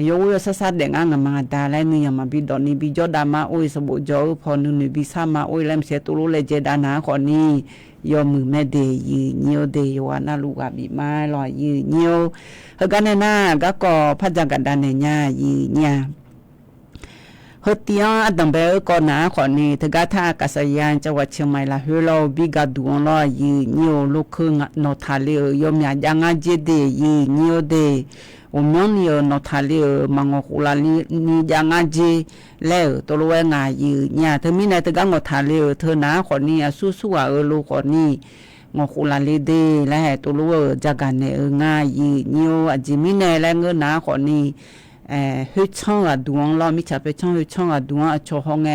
โยซาเดงางมาดาและนี่ยมาบิดอนี่บิจอดามาโอยสบุจอพอนึบิซามาโอยแลมเสตุโลเลเจดานาขอนี่ยอมือแม่เดยีเนียวเดยวานาลูกาบิมาลอยยีเนียวเฮกันเนนากะกอพะจังกันดานเนญายีญาเฮติยาอดัมเบกอนาขอนี่ทกะทากะสยานจังหวัดเชียงใหม่ละเฮโลบิกาดูอนลอยีเนียวลูกคึงนอทาเลยอมยายังอาเจเดยีเนียวเดo moni no thali mangokula ni janga ji le to lo nga yi nya themina te ga ngo thali thona khoni asu wa lo khoni ngokula le de la to lo jaga ne nga yi nyo ajimine la ngo na khoni hu chang a duang la mi cha pe chang hu chang a duang a cho hong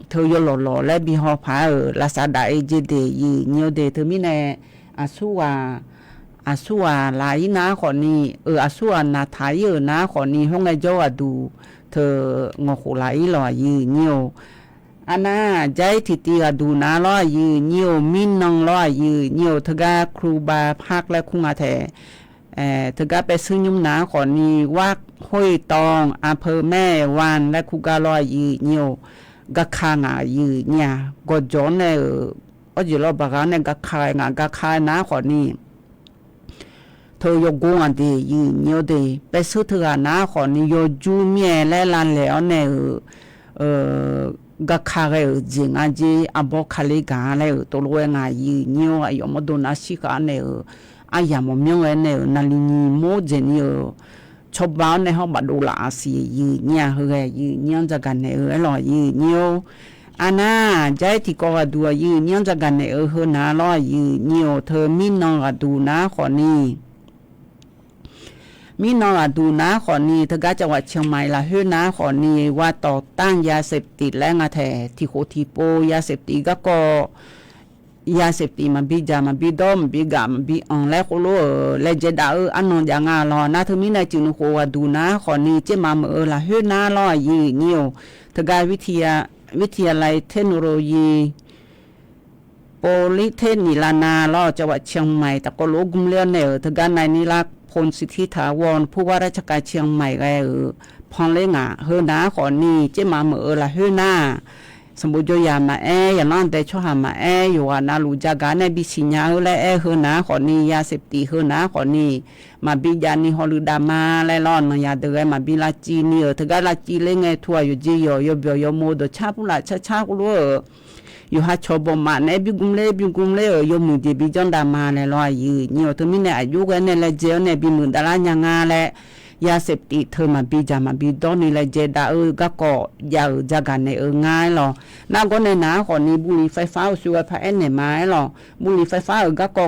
tho yo lo le bi ho pha la sa da e ji de yi nyo de themine asu waหลายนาขอนี้อาสัวนาทายนาขอนี้ห้องไอ้เจ้าดูเธองอขุหลายลอยยืเนียวอันน่าใจทิตีดูนาลอยยืเนียวมินนองลอยยืเนียวทกาครูบาพักและคุงอาแททกาไปซื้อยุ่มนาขอนี้วักห้อยตองอำเภอแม่วานและคุกาลอยยืเนียวกะคางายืเนี่ยกดจอนเนี่ยอยู่รอบบางเนี่ยกะคายงากะคายนาขอนี้เธอยกงอันดียืนเนียวดีไปซื้อเธอหน้าขอนี่โยจูเมียและลานแล้วเนี่ยกะคาเรจิงอันจีอับคาลิกาเลยตัวรวยงายืนเนียวไอยมโดนาชิกาเนี่ยอายามมยงเนี่ยนาลินีโมเจนี่ชอบบ้านในห้องบัดดูลาสียืนเนี่ยเฮยืนเนี่ยจะกันเนี่ยอร่อยยืนเนียวอันน่าใจที่ก็ดูยืนเนี่ยจะกันเนี่ยเฮน่าร้อยยืนเนียวเธอมินนองดูนะขอนี่มีนอดูนะขอนี้ทกาจังหวัดเชียงใหม่ละเฮนะขอนี้ว่าต่อต้านยาเสพติดและงาแท้ที่โคทีโปยาเสพติดก็ยาเสพติดมาบิจามาบิดอมบิกามาบิอังและโคโลและเจดาอันนนยางาลอนะเธอมีในจึงโคว่าดูนะขอนี้เจมาละเฮนะลอยีเนียวทกาวิทยาลัยเทคโนโลยีโพลิเทคนิลานาลอจังหวัดเชียงใหม่ตะกโลกุมเลียนเนอทกาในนิรักพลสิทธิถาวรผู้ว่าราชการเชียงใหม่พองเลงเฮนาขอนี้เจมาละเฮนาสมบูรณ์ยามาอย่างนั้นแต่ชอบมาอยู่ว่านาลูจาการในบิสิญาและเฮนาขอนี้ยาเสพติดเฮนาขอนี้มาบิยานิฮอลูดามาและร้อนยาเดรมาบิลาจีนี่ทกาลาจีเลงทั่วอยู่จีโยเบียวโมดชาปุละชากุลอยู่หาชอบมาในบิกุมเล่ยมือดีบิจอนดามาเลยลอยยืนเนียวถึงมีเนี่ยอายุกันเนี่ยและเจ้าเนี่ยบิมือดาราญางาและ ยาเสพติดเธอมาบีจามาบีตอนนี้แลเจดาก็ก็ยาวจากกันในง่ายหรอนาก็ในนาขอนี้บุหรี่ไฟฟ้าสวยพระเอ็นในไม้หรอบุหรี่ไฟฟ้าก็ก็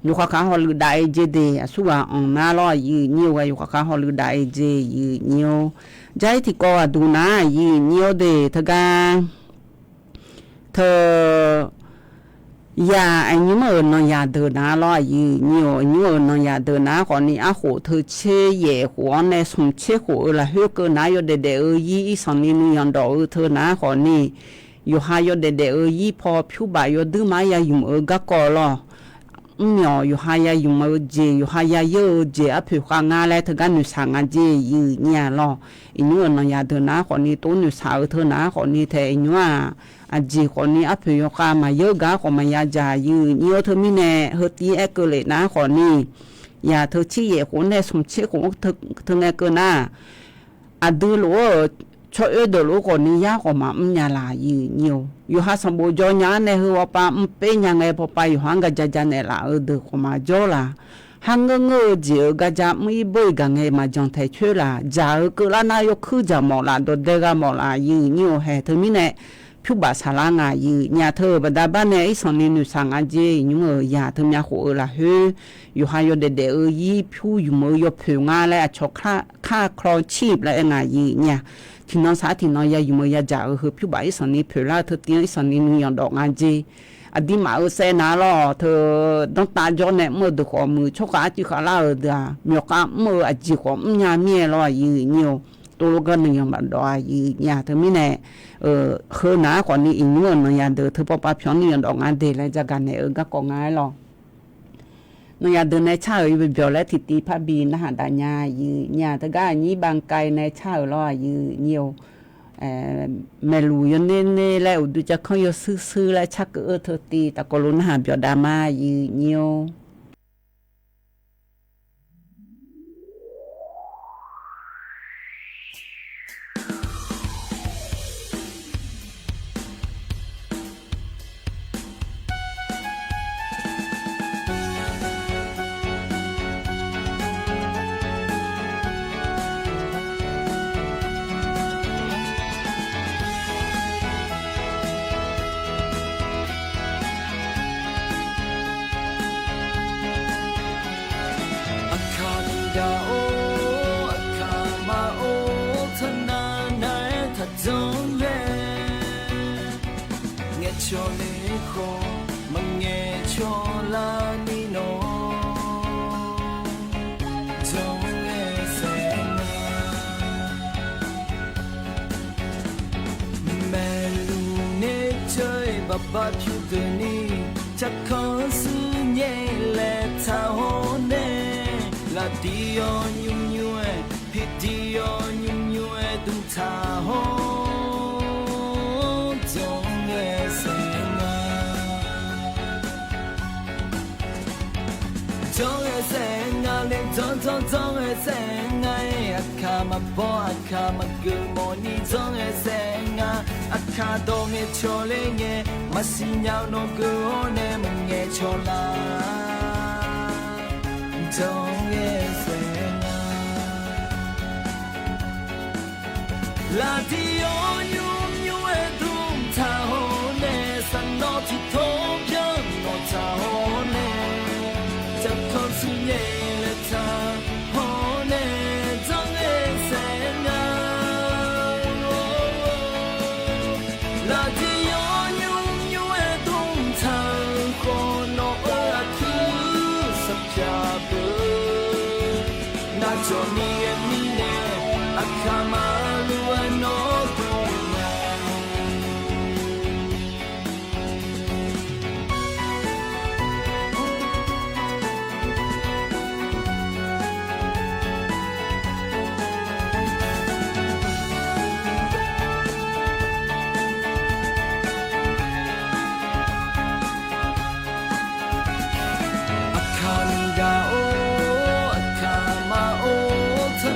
อยู่ข้างฮอลือได้เจเดสัวอ่อนนาลอยืนิ้วอยู่ข้างฮอลือได้เจยืนิ้วใจที่ก็ดูนะยืนิ้วเดทกาเธอยาอันนี้มันนอยาเดินนะลอยืนิ้วนิ้วนอยาเดินนะขอนี้อ่ะโหเธอเชเย่หัวในสมเชหัวละเฮือเกินนะอยู่เดยี่สันนี้นึงยันดอกเธอนะขอนี้อยู่หายอยู่เดยี่พอผิวใบอยู่ดื้อมายาอยู่ก็ก็ลอမြောอยู่หายาอยู่มาเจอยู่หายาเยอะเจอผิวข้างอะไรเธอกันอยู่สางเจยืเนี่ยลออินูนยาเธอนะคนนี้ต้นอยู่สาวเธอนะคนนี้เธออินูอาจีคนนี้ผิวข้ามาเยอะกะคนมายาจายืเนี่ยเธอมีเน่เฮตีเอเกเลนะคนนี้ยาเธอชี้เย่คนเนี่ยสมเชื่อของเธอเอเกนะอะดูโลช่วยเดลูคนนี้ยาของมาญาลายืเนี่ยอยู่หาสมบูรณ์จอญาในหัวปาเป็นยังไงพอไปอยู่หังกะจะในละเดขมาจอละหังเงอเจีกะจะมีบ่อยกันไงมาจองไทยช่วยละจาก็ละนายกคือจะหมอละดเดกะหมอละยืเนี่ยเฮเธอมีเนี่ยผู้บาสลางายืเนี่ยเธอบดาบ้านเนี่ยไอ้สนินุสังอาเจเนี่ยยาเธอมีหัวละเฮอยู่หายเดยีผู้อยู่มือยผิวงาและชกค่าครองชีพและงายืเนี่ยที่น้องสาที่น้องยาอยู่มือยาจ่าผู้บ่ายสนิเพลาเธอเตียงสนินุยอนดอกงานจีอดีมาเสนาลอเธอต้องตาจอเนี่ยมือดูขอมือชกอาจิขาลาเดียมีโอกาสมืออาจิขอมยาเมียลอยืเนี่ยตัวลูกกันยังบัดดอยยืเนี่ยเธอไม่แน่เคยนะก่อนนี้อีกนู่นน้องยาเดินเธอปอป้าพี่น้องยอนดอกงานเดลจากกันเนี่ยก็กองง่ายลอน้องยาเดินในชาอยู่เบียวและทิตีพระบีนะหาดาญายืเนี่ยแต่ก็นี้บางไกลในชาลอยืเนี่ยแม่ลูยนเน่แล้วดูจะเขาอยู่ซื่อๆและชักเธอตีตะกลุนหาเบียวดามายืเนี่ยcho lễ khó mà nghe cho la ni no trong nghe sẽ mẹ lu nê chơi bà ba chú từ ni chắc khó sư nhẹ lẹ thao hôn nê là đi o nhung nhue thì đi o nhung nhue tung thao hôn trong e sen nga le trong e sen ngai akama bo akama gu moni trong e sen nga akado nge chole nge masinyao no gu one mnge chola trong e sen nga la di o nyu e dum ta ho ne san no ti tho byang no ta ho ne con su nhẹ là ta hồ nè trong em sẽ nga là thì yo nhung nhung em tung thang khó nó ở thứ sắp cha bơ na cho ni em ni nè akama lu anh nóท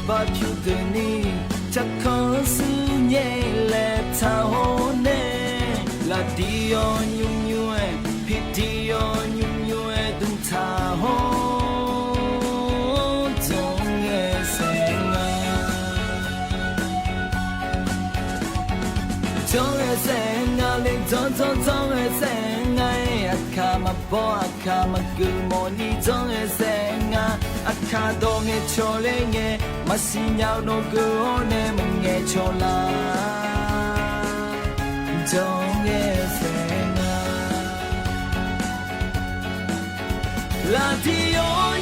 บาจูเดนีจะขอซื้อเย่และทาโฮเนลาดิโอยุ่งยุ่งพิดิโอยุ่งยุ่งดุงทาโฮจงเอเซงาจงเอเซงาเล็กจงเอเซงาอาคามาบออาคามากุโมนีจงเอเซงาอาคาโดเงโชเลเงมาสิญาโนกุโอเนมเงโชลาจงเอเซงาลาดิโอ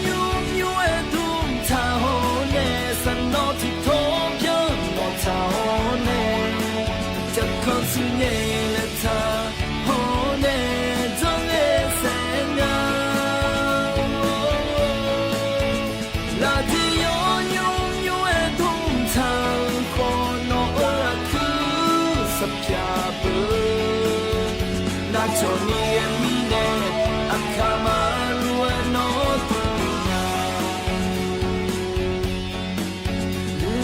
ยุมยุเอดุมทาโฮเนสันโนทิโทเพียงโนทาโฮเนจะขอสุเยเลทาโฮเนจงเอเซงาลาดิโอยุมยุเอดุมทาโคโนเอคือสัพยาเบนาโชนีเอมิเนอาคามาลูเอโนตุนา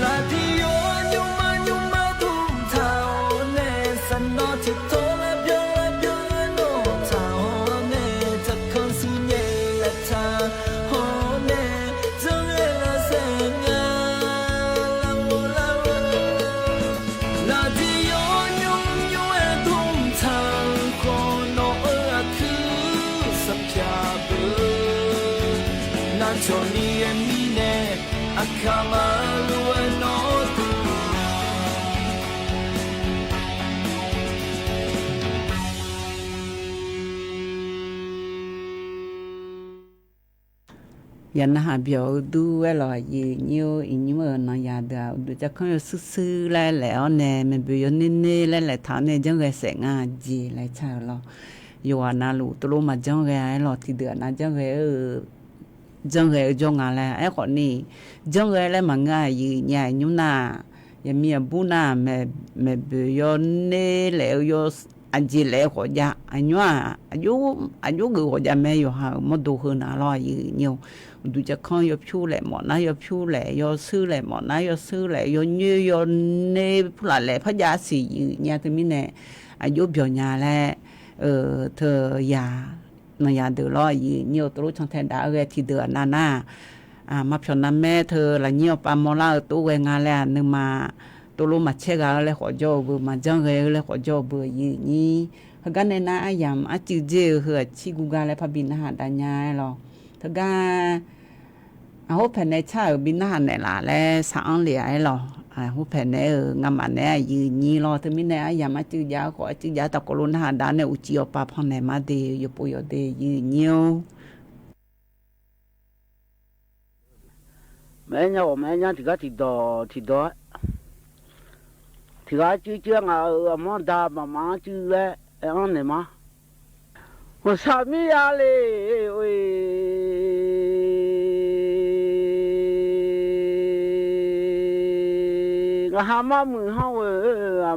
ลาดิโอยุมาดุมทาโอเนสันโนทิโตและเบียโนทาโอเนจะคอนสุเยและทาโอเนจงเอลาเซงาลาลาดิโอยุเอดุมทาโคโนเอคือสัพยาเบนาโชนีเอมิเนอาคามาลูเอโนตุยันนะหาเบียวดูเวลายืนิวอินิมนายาดาดูจะคอยซื่อๆแล้วแน่มันเบียวนิ่ๆแล้วทาเนี่ยจังไงเสงาจีไลชาลอยู่ว่านาลูตโลมาจังไงไอ้ลอที่เดือนนะจังไงจังไงจงอะไรไอ้คนนี้จังไงแล้วมันง่ายยืนใหญ่ยุ่น่ะยังมีบุญน่ะแม่เบียวนี่แล้วยอันจีแล้วขอยาอันว่าอายุกูขอยาแม่อยู่หามาดูคืนน่ะรอยืนอยู่ดูจะข้อยบชูแหละหมอนะยบชูแหละยอซื้อแหละหมอนะยอซื้อแหละยอยืยอเนผู้หลานแหละพระยาสีเนี่ยถึงมีแน่อายุเบียญาแลเธอยานายาเดือรอยืนอยู่ตรุช่างแทนดาเอที่เดือนหน้ามาพยนำแม่เธอละเหี่ยวปามอลาตู้เวงาแลนึงมาตัวลมาเชกาแลขอจอบือมาจังเรแลขอจอบือยืนนี้ฮกันในนาอายามอจิเจเหือชิกูกาแลพบินหาดาญาหรอทกาฮู้แผ่นในชาบินหาไหนล่ะแลสังเหลียไอ้หรอฮู้แผ่นในงามอันแน่ยืนนี้รอถึงมีแน่อายามอจิยาขออจิยาตะกลุนหาดาเนอุจิอปาพังไหนมาเดยปุยเดยืนนิ้วแม่ย่าที่ก็ที่ดอที่ก็ชื่อๆอ่ะมอดามาชื่อแลอันไหนมาว่าสามียาเลยโอ้ยก็หามามือเฮา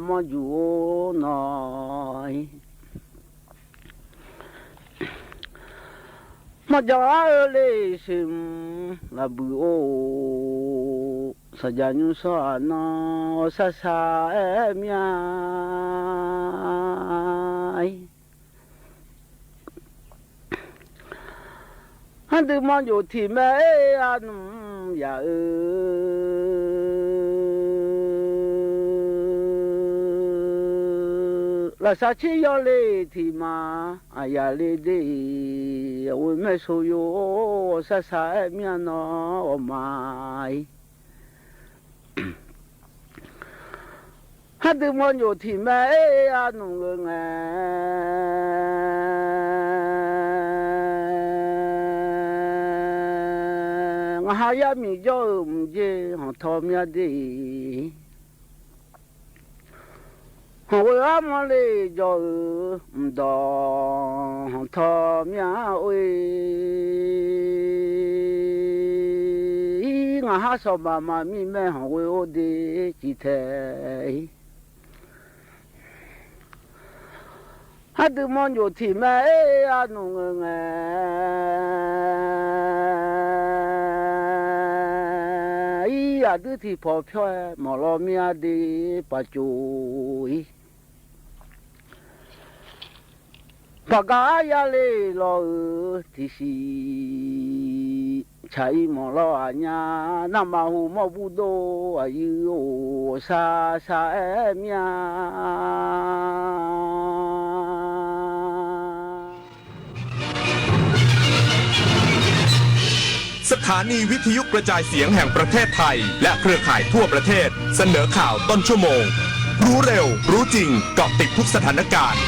มาอยู่หน่อยมาจาเลยสิมลาบูโอsajanya sana sasa miai handu ma yo thi me an ya la sa chi yo le thi ma aya le de we me so yo sasa mia no o mai hadu mo yo thi me anu nge nga ha ya mi jo je ho tho mya de ho wa mo le jo do ho tho mya oi nga ha so ba ma mi me ho we o de chi the hadu mo yo thi me anu nge ดื้อที่พอเพียหมอลอเมียดีปะจุยปากายาเลลอที่สีใช้หมอลออาญานามาหูมอบุโดอายุโอซาซาเมียสถานีวิทยุกระจายเสียงแห่งประเทศไทยและเครือข่ายทั่วประเทศเสนอข่าวต้นชั่วโมงรู้เร็วรู้จริงเกาะติดทุกสถานการณ์